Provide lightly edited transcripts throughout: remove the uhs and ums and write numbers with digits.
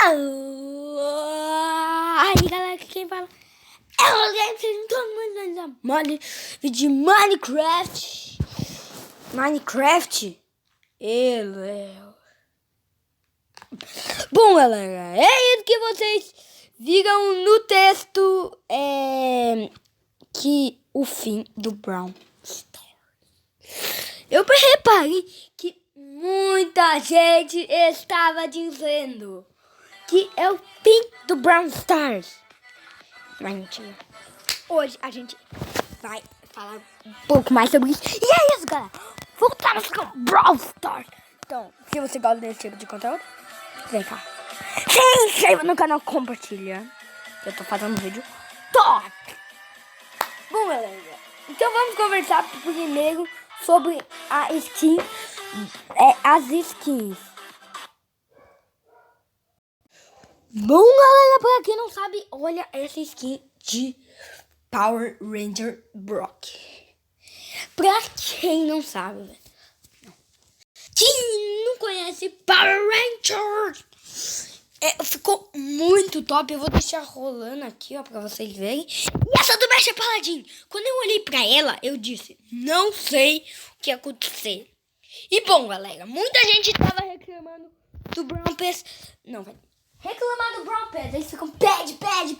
Aí galera, quem fala é o Games, sejam todo mundo vídeo de Minecraft. Bom galera, é isso que vocês viram no texto, que o fim do Brawl Stars. Eu reparei que muita gente estava dizendo que é o fim do Brawl Stars. Mas mentira. Hoje a gente vai falar um pouco mais sobre isso. E é isso, galera. Voltamos com Brawl Stars. Então, se você gosta desse tipo de conteúdo, vem cá. Se inscreva no canal, compartilha. Eu tô fazendo um vídeo top. Bom, galera. Então vamos conversar primeiro sobre a skin. As skins. Bom, galera, pra quem não sabe, olha essa skin de Power Ranger Brock. Pra quem não sabe, quem não conhece Power Rangers, ficou muito top. Eu vou deixar rolando aqui, ó, pra vocês verem. E essa do Mecha Paladin, quando eu olhei pra ela, eu disse, não sei o que ia acontecer. E bom, galera, muita gente tava reclamando do Brawl Pass. Não, vai reclamar do Brawl Pass. Eles ficam, pede, vai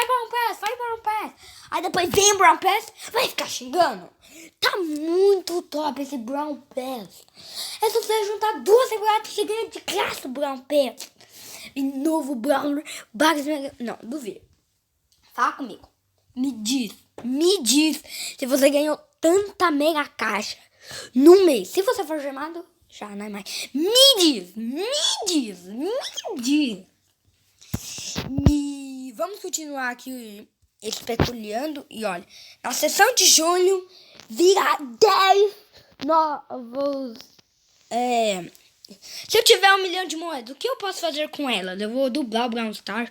Brawl Pass. Aí depois vem o Brawl Pass, vai ficar xingando. Tá muito top esse Brawl Pass. É só você juntar duas temporadas que você ganha de graça o Brawl Pass. E novo Brawl Bugs. Não, duvido. Fala comigo. Me diz se você ganhou tanta mega caixa no mês. Se você for chamado, já não é mais. Me diz. E vamos continuar aqui especulando. E olha, na sessão de junho virá 10 novos. Se eu tiver 1 milhão de moedas, o que eu posso fazer com elas? Eu vou dublar o Brawl Stars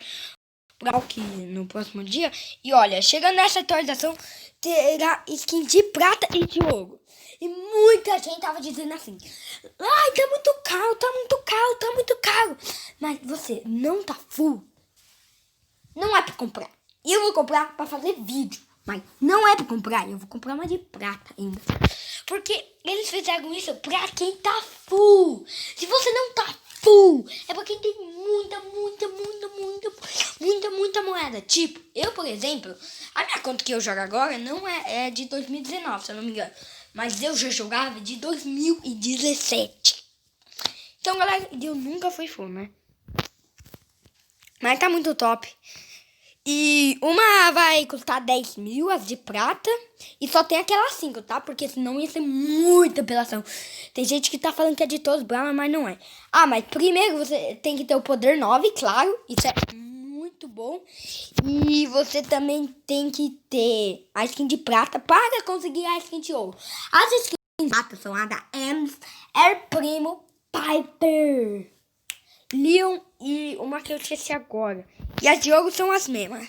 aqui no próximo dia. E olha, chegando nessa atualização, terá skin de prata e de ouro. E muita gente tava dizendo assim, ai, tá muito caro. Mas você não tá full, não é pra comprar. Eu vou comprar pra fazer vídeo, mas não é pra comprar. Eu vou comprar uma de prata ainda, porque eles fizeram isso pra quem tá full. Se você não tá full, é pra quem tem muita moeda. Tipo, eu, por exemplo, a minha conta que eu jogo agora não é de 2019, se eu não me engano. Mas eu já jogava de 2017. Então, galera, eu nunca fui full, né? Mas tá muito top. E uma vai custar 10 mil, as de prata. E só tem aquelas 5, tá? Porque senão ia ser muita apelação. Tem gente que tá falando que é de todos Brahma, mas não é. Ah, mas primeiro você tem que ter o poder 9, claro. Isso é muito bom. E você também tem que ter a skin de prata para conseguir a skin de ouro. As skins de prata são a da Ems, Air Primo, Piper, Leon e uma que eu esqueci agora. E as de ouro são as mesmas.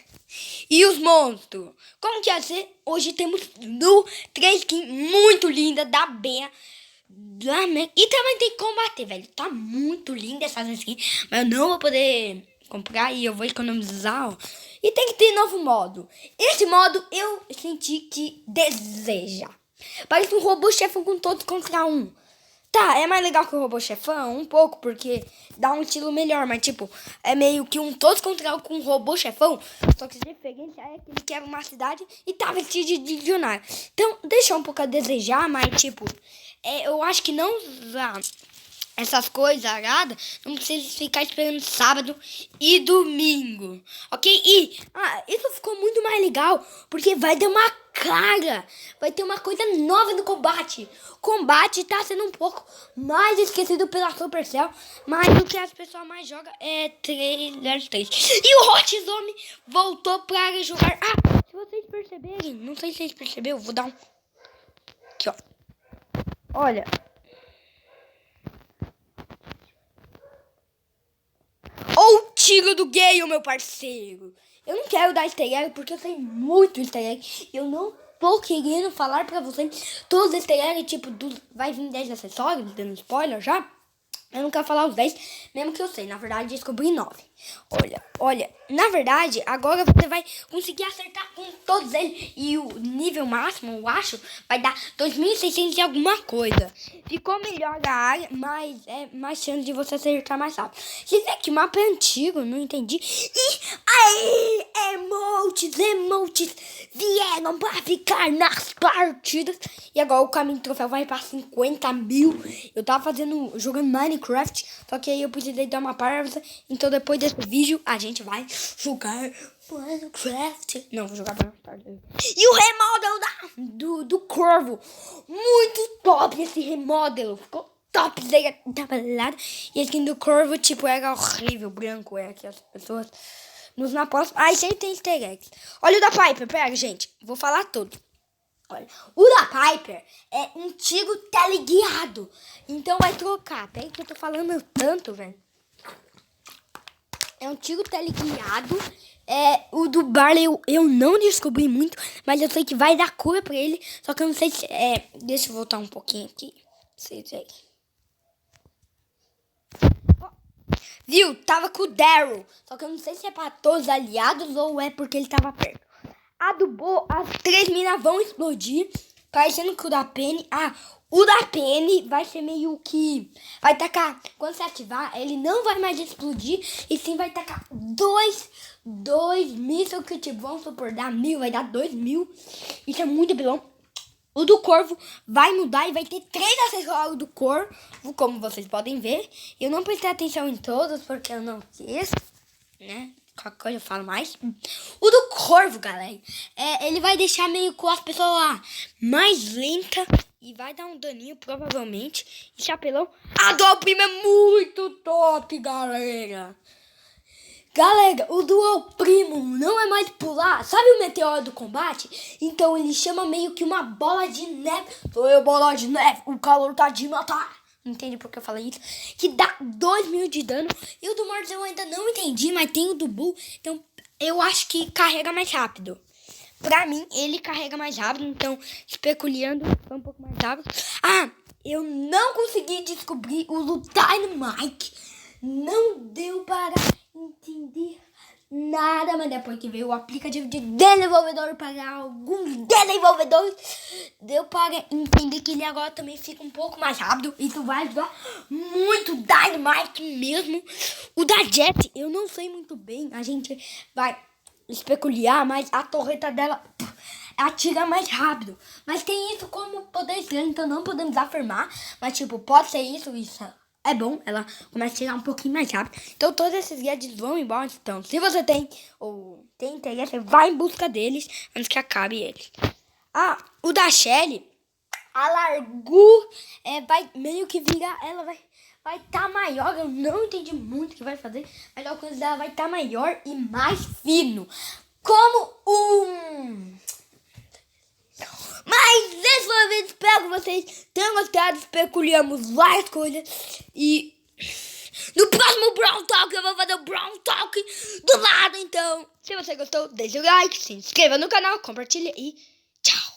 E os monstros, como que ia ser? Hoje temos 3 skins muito lindas da Bea. E também tem que combater, velho. Tá muito linda essas skins, mas eu não vou poder comprar e eu vou economizar, ó. E tem que ter novo modo. Esse modo eu senti que deseja. Parece um robô chefão com todos contra um. Tá, é mais legal que o robô chefão, um pouco, porque dá um estilo melhor, mas tipo, é meio que um todos contra um com um robô chefão, só que a diferença é que ele quebra uma cidade e tá vestido de visionário. Então, deixa um pouco a desejar, mas tipo, eu acho que não usar essas coisas aradas, não precisa ficar esperando sábado e domingo, ok? E isso ficou muito mais legal, porque vai dar uma cara, vai ter uma coisa nova no combate. O combate tá sendo um pouco mais esquecido pela Supercell, mas o que as pessoas mais jogam é Trailer 3. E o Hot Zone voltou para jogar. Se vocês perceberem, não sei se vocês perceberam, vou dar um... Aqui, ó. Olha... Ou o tiro do Gale, meu parceiro. Eu não quero dar easter egg porque eu sei muito easter egg. Eu não tô querendo falar pra vocês todos os easter egg, tipo, vai vir 10 acessórios, dando spoiler já. Eu não quero falar os 10, mesmo que eu sei. Na verdade, descobri 9. Olha. Na verdade, agora você vai conseguir acertar com todos eles. E o nível máximo, eu acho, vai dar 2.600 e alguma coisa. Ficou melhor a área, mas é mais chance de você acertar mais rápido. Quer dizer que o mapa é antigo, não entendi. E aí, emotes vieram pra ficar nas partidas. E agora o caminho do troféu vai pra 50 mil. Eu tava jogando Minecraft, só que aí eu precisei dar uma pausa. Então depois desse vídeo a gente vai jogar Minecraft. Não, vou jogar Minecraft. E o remodel do Corvo. Muito top esse remodel. Ficou top. E a skin do Corvo, tipo, era horrível. Branco, é que as pessoas nos na próxima. Ah, isso aí tem easter eggs. Olha o da Piper, pega, gente. Vou falar tudo. Olha, o da Piper é um tiro teleguiado. Então vai trocar. Peraí que eu tô falando tanto, velho. É um tiro teleguiado. O do Barley eu não descobri muito, mas eu sei que vai dar cura pra ele. Só que eu não sei se... deixa eu voltar um pouquinho aqui. Sei. Viu? Tava com o Daryl. Só que eu não sei se é pra todos os aliados ou é porque ele tava perto. A do Bo, as 3 minas vão explodir. Parecendo que o da Penny... o da Penny vai ser meio que... Vai tacar... Quando você ativar, ele não vai mais explodir. E sim vai tacar dois mísseis que tipo, vamos supor, dar 1.000. Vai dar 2.000. Isso é muito bom. O do Corvo vai mudar e vai ter 3 acessórios do Corvo, como vocês podem ver. Eu não prestei atenção em todos porque eu não quis, né? Qualquer coisa eu falo mais. O do Corvo, galera, ele vai deixar meio com as pessoas lá mais lenta e vai dar um daninho provavelmente. E chapelão. A do primo é muito top, galera. Galera, o Dual Primo não é mais pular. Sabe o meteoro do combate? Então ele chama meio que uma bola de neve. Sou eu, bola de neve. O calor tá de matar. Não entendi por que eu falei isso. Que dá 2.000 de dano. E o do Mortis eu ainda não entendi, mas tem o do Bull. Então eu acho que carrega mais rápido. Pra mim, ele carrega mais rápido. Então, especulando, foi um pouco mais rápido. Eu não consegui descobrir o do Dynamite. Não deu para entender nada, mas depois que veio o aplicativo de desenvolvedor para alguns desenvolvedores, deu para entender que ele agora também fica um pouco mais rápido. Isso vai ajudar muito Dynamite mesmo. O da Jet, eu não sei muito bem, a gente vai especular, mas a torreta dela atira mais rápido. Mas tem isso como poder estranho, então não podemos afirmar, mas tipo, pode ser isso. É bom, ela começa a tirar um pouquinho mais rápido. Então todos esses gadgets vão embora. Então, se você tem ou tem interesse, vai em busca deles antes que acabe eles. O da Shelly, a largura vai meio que virar, ela vai estar maior. Eu não entendi muito o que vai fazer, mas a alcance dela vai estar maior e mais fino. Como Mas dessa vez espero que vocês tenham gostado. Especulamos várias coisas. E no próximo Brawl Talk eu vou fazer o Brawl Talk do lado. Então, se você gostou, deixe o like, se inscreva no canal, compartilhe e